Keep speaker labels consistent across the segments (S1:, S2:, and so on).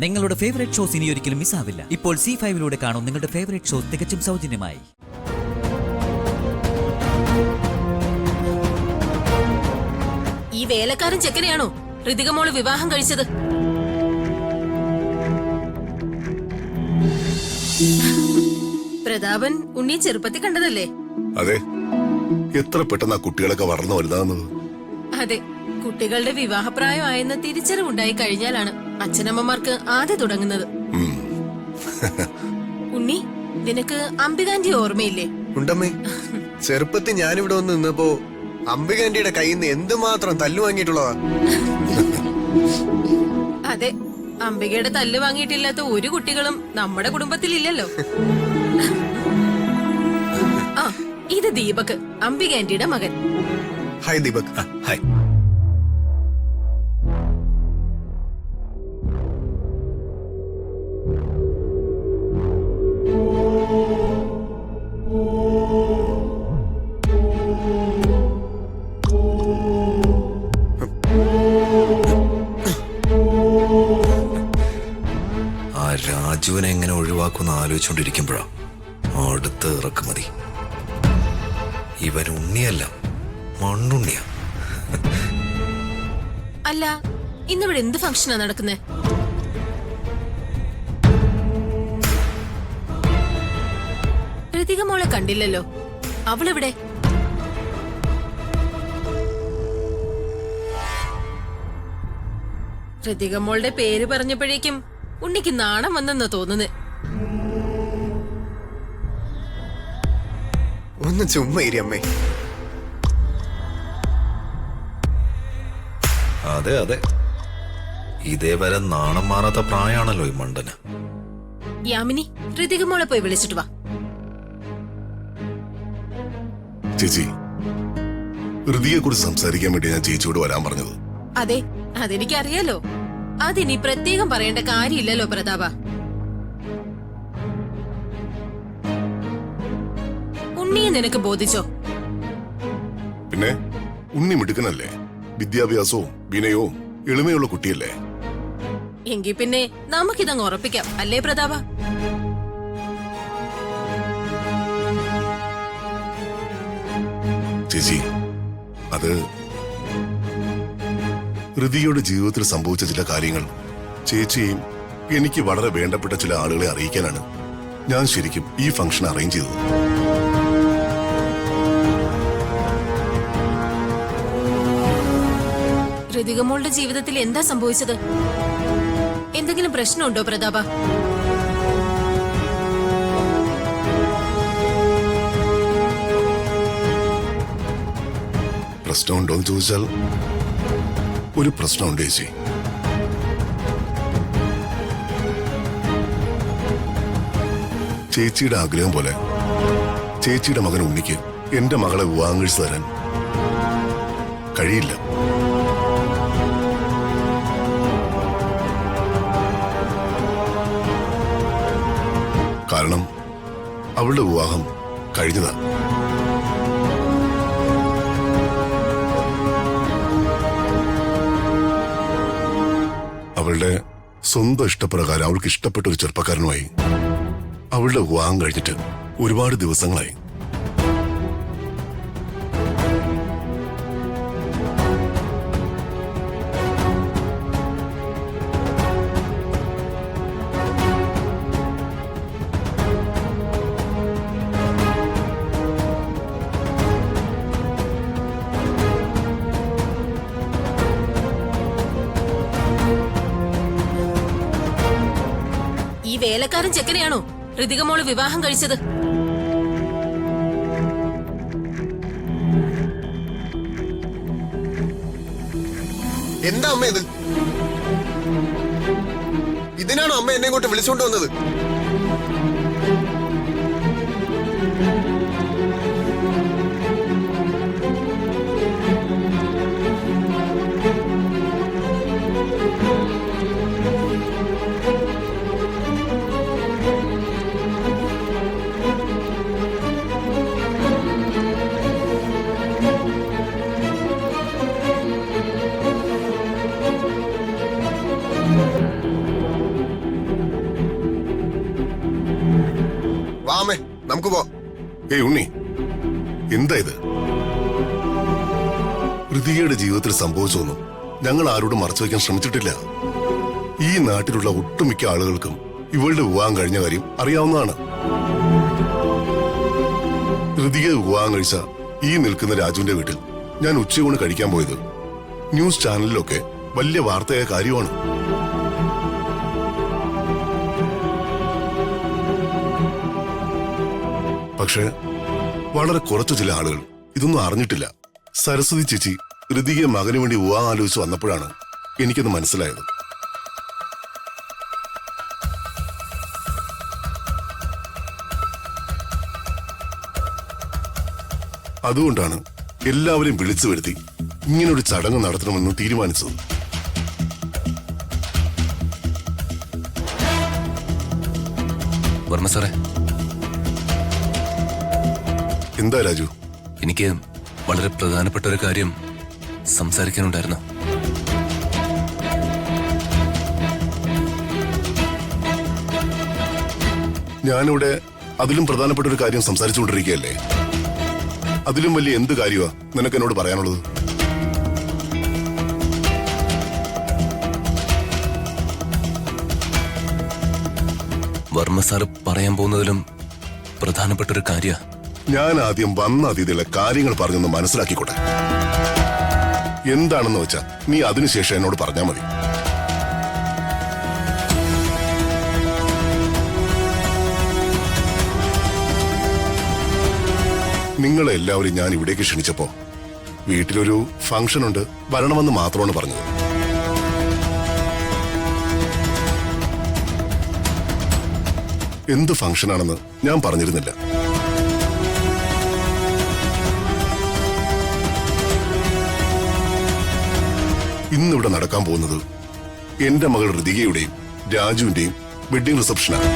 S1: നിങ്ങളുടെ favourite shows ഇനി ഒരിക്കലും മിസ്സാവില്ല. ഇപ്പോൾ C5 കാണും നിങ്ങളുടെ ഫേവറേറ്റ് ഷോസ് തികച്ചും സൗജന്യമായി.
S2: ഈ വേലക്കാരൻ ചെക്കനെയാണോ ഋതിക മോള് വിവാഹം കഴിച്ചത്? പ്രതാപൻ ഉണ്ണി ചെറുപ്പത്തിൽ കണ്ടതല്ലേ?
S3: അതെ. എത്ര പെട്ടെന്ന് ആ കുട്ടികളൊക്കെ വളർന്നു വലുതാകുന്നത്.
S2: അതെ, കുട്ടികളുടെ വിവാഹപ്രായമായെന്ന് തിരിച്ചറിവുണ്ടായി കഴിഞ്ഞാലാണ് അച്ഛനമ്മമാർക്ക് ആദ്യം തുടങ്ങുന്നത്. ഉണ്ണി, നിനക്ക് അംബികാന്റി ഓർമ്മയില്ലേ?
S4: ഉണ്ടമ്മേ. ചെറുപ്പത്തിൽ ഞാനിവിടെ വന്ന് നിന്നപ്പോ അംബികാന്റിയുടെ കയ്യിൽ നിന്ന് എന്തുമാത്രം തല്ലു വാങ്ങിയിട്ടുള്ളതാ.
S2: അതെ, അംബികയുടെ തല്ല് വാങ്ങിയിട്ടില്ലാത്ത ഒരു കുട്ടികളും നമ്മുടെ കുടുംബത്തിലില്ലല്ലോ. ആ, ഇത് ദീപക്, അംബികാന്റിയുടെ മകൻ.
S4: ഹായ് ദീപക്.
S3: ഹായ്.
S5: ആ രാജുവിനെ എങ്ങനെ ഒഴിവാക്കുമെന്ന് ആലോചിച്ചുകൊണ്ടിരിക്കുമ്പോഴാ അടുത്ത ഇറക്കുമതി. ഇവൻ ഉണ്ണിയല്ല, മണ്ണുണ്ണിയ.
S2: അല്ല, ഇന്നിവിടെ എന്ത് ഫംഗ്ഷനാ നടക്കുന്നേ? ഋതിക മോളെ കണ്ടില്ലല്ലോ, അവളെവിടെ? ഋതിക മോളുടെ പേര് പറഞ്ഞപ്പോഴേക്കും ഉണ്ണിക്ക് നാണം വന്നെന്നാ തോന്നുന്നത്.
S4: ഒന്ന് ചുമ്മാ ഇരി അമ്മേ.
S5: അതെ അതെ, ഇതേവരെ നാണം മാറാത്ത പ്രായമാണല്ലോ ഈ മണ്ടന്.
S2: യാമിനി, ഋതിക മോളെ പോയി വിളിച്ചിട്ട് വാ.
S3: ചേച്ചി, ഋതിയെ കുറിച്ച് സംസാരിക്കാൻ വേണ്ടി ഞാൻ ചേച്ചിയോട് വരാൻ പറഞ്ഞത്.
S2: അതെ, അതെനിക്കറിയാലോ. അതിനി പ്രത്യേകം പറയേണ്ട കാര്യമില്ലല്ലോ പ്രതാപ. ഉണ്ണിയെ നിനക്ക് ബോധിച്ചോ?
S3: പിന്നെ ഉണ്ണി മിടുക്കനല്ലേ, വിദ്യാഭ്യാസവും വിനയവും എളിമയുള്ള കുട്ടിയല്ലേ.
S2: എങ്കിൽ പിന്നെ നമുക്കിതങ്ങ് ഉറപ്പിക്കാം, അല്ലേ പ്രതാപ?
S3: ചേച്ചി, അത് ഋതിയുടെ ജീവിതത്തിൽ സംഭവിച്ച ചില കാര്യങ്ങൾ ചേച്ചിയെയും എനിക്ക് വളരെ വേണ്ടപ്പെട്ട ചില ആളുകളെ അറിയിക്കാനാണ് ഞാൻ ശരിക്കും ഈ ഫംഗ്ഷൻ അറേഞ്ച് ചെയ്തത്.
S2: ഋതിക മോളുടെ ജീവിതത്തിൽ എന്താ സംഭവിച്ചത്? എന്തെങ്കിലും പ്രശ്നമുണ്ടോ പ്രതാപ?
S3: പ്രശ്നമുണ്ടോന്ന് ചോദിച്ചാൽ ഒരു പ്രശ്നമുണ്ട് ചേച്ചി. ചേച്ചിയുടെ ആഗ്രഹം പോലെ ചേച്ചിയുടെ മകൻ ഉണ്ണിക്ക് എന്റെ മകളെ വിവാഹം കഴിച്ചു തരാൻ കഴിയില്ല. കാരണം അവളുടെ വിവാഹം കഴിഞ്ഞതാണ്. അവളുടെ സ്വന്തം ഇഷ്ടപ്രകാരം അവൾക്ക് ഇഷ്ടപ്പെട്ട ഒരു ചെറുപ്പക്കാരനുമായി അവളുടെ വിവാഹം കഴിഞ്ഞിട്ട് ഒരുപാട് ദിവസങ്ങളായി.
S2: ഈ വേലക്കാരൻ ചെക്കനെയാണോ ഋതിക മോള് വിവാഹം കഴിച്ചത്?
S4: എന്താ അമ്മ ഇത്? ഇതിനാണോ അമ്മ എന്നെ ഇങ്ങോട്ട് വിളിച്ചോണ്ട് വന്നത്? വാമേ നമുക്ക് പോ.
S3: ഏയ് ഉണ്ണി, എന്താ ഇത്? ഋതികയുടെ ജീവിതത്തിൽ സംഭവിച്ചൊന്നും ഞങ്ങൾ ആരോടും മറച്ചു വയ്ക്കാൻ ശ്രമിച്ചിട്ടില്ല. ഈ നാട്ടിലുള്ള ഒട്ടുമിക്ക ആളുകൾക്കും ഇവളുടെ വിവാഹം കഴിഞ്ഞ കാര്യം അറിയാവുന്നതാണ്. ഋതിക വിവാഹം കഴിച്ച ഈ നിൽക്കുന്ന രാജുവിന്റെ വീട്ടിൽ ഞാൻ ഉച്ചയൂണ് കഴിക്കാൻ പോയത് ന്യൂസ് ചാനലിലൊക്കെ വലിയ വാർത്തയായ കാര്യമാണ്. പക്ഷേ വളരെ കുറച്ചു ചില ആളുകൾ ഇതൊന്നും അറിഞ്ഞിട്ടില്ല. സരസ്വതി ചേച്ചി ഋതികയെ മകന് വേണ്ടി വിവാഹം ആലോചിച്ച് വന്നപ്പോഴാണ് എനിക്കത് മനസ്സിലായത്. അതുകൊണ്ടാണ് എല്ലാവരെയും വിളിച്ചു വരുത്തി ഇങ്ങനൊരു ചടങ്ങ് നടത്തണമെന്ന് തീരുമാനിച്ചത്.
S6: വർമ്മ സാറേ,
S3: എന്താ രാജു?
S6: എനിക്ക് വളരെ പ്രധാനപ്പെട്ട ഒരു കാര്യം സംസാരിക്കാനുണ്ടായിരുന്നു.
S3: ഞാനിവിടെ അതിലും പ്രധാനപ്പെട്ട ഒരു കാര്യം സംസാരിച്ചുകൊണ്ടിരിക്കുകയല്ലേ. അതിലും വലിയ എന്ത് കാര്യമാ നിനക്ക് എന്നോട് പറയാനുള്ളത്?
S6: വർമ്മ സാറ് പറയാൻ പോകുന്നതിലും പ്രധാനപ്പെട്ട ഒരു കാര്യ.
S3: ഞാൻ ആദ്യം വന്ന അതിഥികളെ കാര്യങ്ങൾ പറഞ്ഞൊന്ന് മനസ്സിലാക്കിക്കോട്ടെ. എന്താണെന്ന് വെച്ചാ നീ അതിനുശേഷം എന്നോട് പറഞ്ഞാൽ മതി. നിങ്ങളെല്ലാവരും ഞാൻ ഇവിടേക്ക് ക്ഷണിച്ചപ്പോ വീട്ടിലൊരു ഫംഗ്ഷൻ ഉണ്ട്, വരണമെന്ന് മാത്രമാണ് പറഞ്ഞത്. എന്ത് ഫംഗ്ഷനാണെന്ന് ഞാൻ പറഞ്ഞിരുന്നില്ല. ഇന്നിവിടെ നടക്കാൻ പോകുന്നത് എന്റെ മകൾ ഋതികയുടെയും രാജുവിന്റെയും വെഡിങ് റിസപ്ഷനാണ്.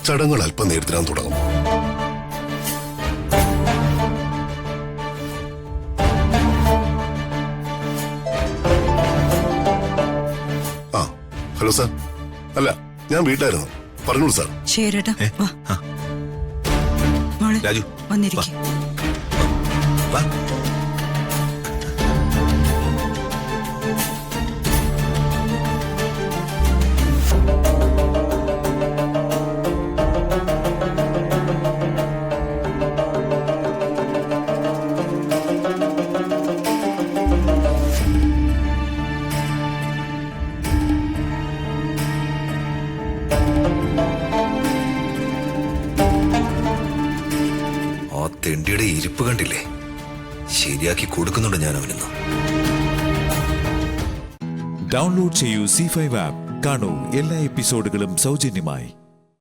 S3: ചടങ്ങുകൾ അല്പം നേരത്തിനാൻ തുടങ്ങും. ആ, ഹലോ സാർ. അല്ല, ഞാൻ വീട്ടിലായിരുന്നു. പറഞ്ഞോളൂ സാർ.
S7: ശരിയേട്ടാ, വാ. മോളെ,
S5: രാജു,
S7: വന്നിരിക്കും.
S5: വാ. ആ തെണ്ടിയുടെ ഇരിപ്പ് കണ്ടില്ലേ? ശരിയാക്കി കൊടുക്കുന്നുണ്ട് ഞാൻ അവനിന്ന്.
S8: ഡൗൺലോഡ് ചെയ്യൂ C5 ആപ്പ്. കാണൂ എല്ലാ എപ്പിസോഡുകളും സൗജന്യമായി.